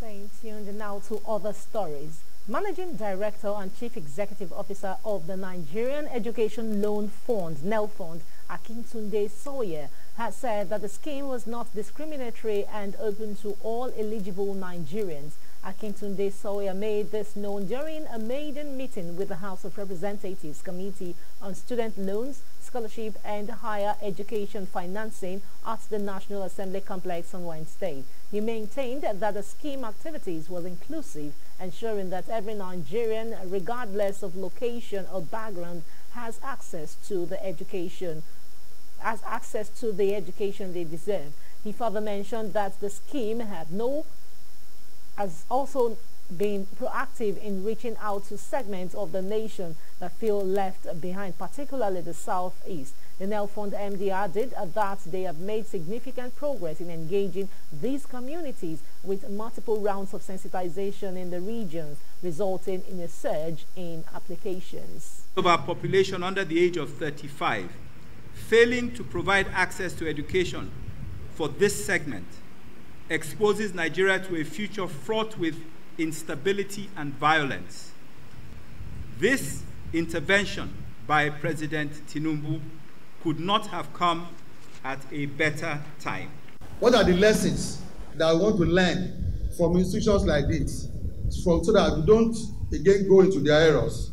Staying tuned now to other stories. Managing Director and Chief Executive Officer of the Nigerian Education Loan Fund, Nelfund, Akintunde Sawyer, has said that the scheme was not discriminatory and open to all eligible Nigerians. Akintunde Sawyer made this known during a maiden meeting with the House of Representatives Committee on Student Loans, Scholarship and Higher Education Financing at the National Assembly Complex on Wednesday. He maintained that the scheme activities was inclusive, ensuring that every Nigerian, regardless of location or background, has access to the education they deserve. He further mentioned that the scheme has also been proactive in reaching out to segments of the nation that feel left behind, particularly the Southeast. The Nelfund MD added that they have made significant progress in engaging these communities with multiple rounds of sensitization in the regions, resulting in a surge in applications. Of our population under the age of 35, failing to provide access to education for this segment exposes Nigeria to a future fraught with instability and violence. This intervention by President Tinubu could not have come at a better time. What are the lessons that we want to learn from institutions like this, so that we don't again go into their errors?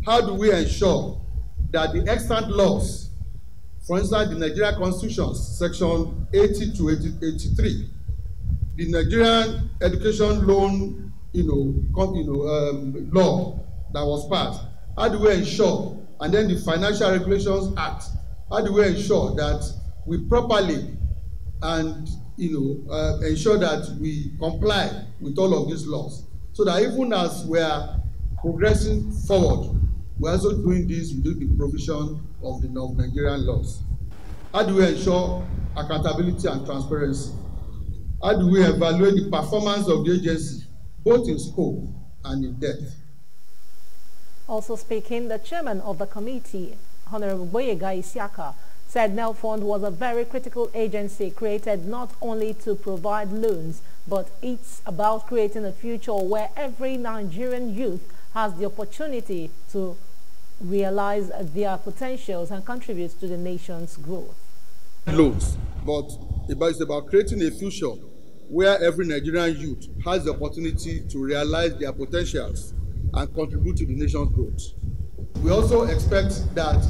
How do we ensure that the extant laws, for instance, the Nigerian Constitution, section 80 to 83, the Nigerian Education Loan, law that was passed, how do we ensure, and then the Financial Regulations Act, how do we ensure that we properly and ensure that we comply with all of these laws, so that even as we are progressing forward, we're also doing this within the provision of the Nigerian laws. How do we ensure accountability and transparency? How do we evaluate the performance of the agency, both in scope and in depth? Also speaking, the chairman of the committee, Honorable Boyega Isiaka, said Nelfund was a very critical agency created not only to provide loans, but it's about creating a future where every Nigerian youth has the opportunity to realize their potentials and contribute to the nation's growth. Loans, but it's about creating a future where every Nigerian youth has the opportunity to realize their potentials and contribute to the nation's growth. We also expect that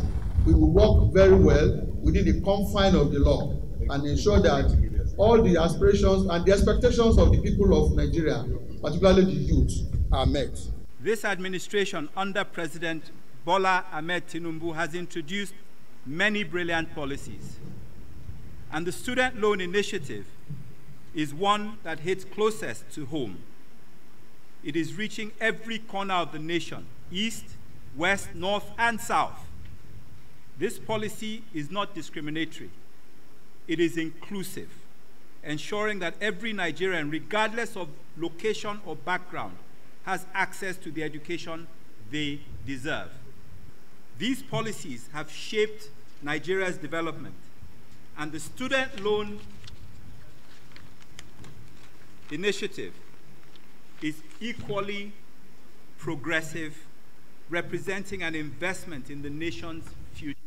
we will work very well within the confines of the law and ensure that all the aspirations and the expectations of the people of Nigeria, particularly the youth, are met. This administration under President Bola Ahmed Tinubu has introduced many brilliant policies, and the Student Loan Initiative is one that hits closest to home. It is reaching every corner of the nation, east, west, north, and south. This policy is not discriminatory. It is inclusive, ensuring that every Nigerian, regardless of location or background, has access to the education they deserve. These policies have shaped Nigeria's development, and the Student Loan Initiative is equally progressive, representing an investment in the nation's future.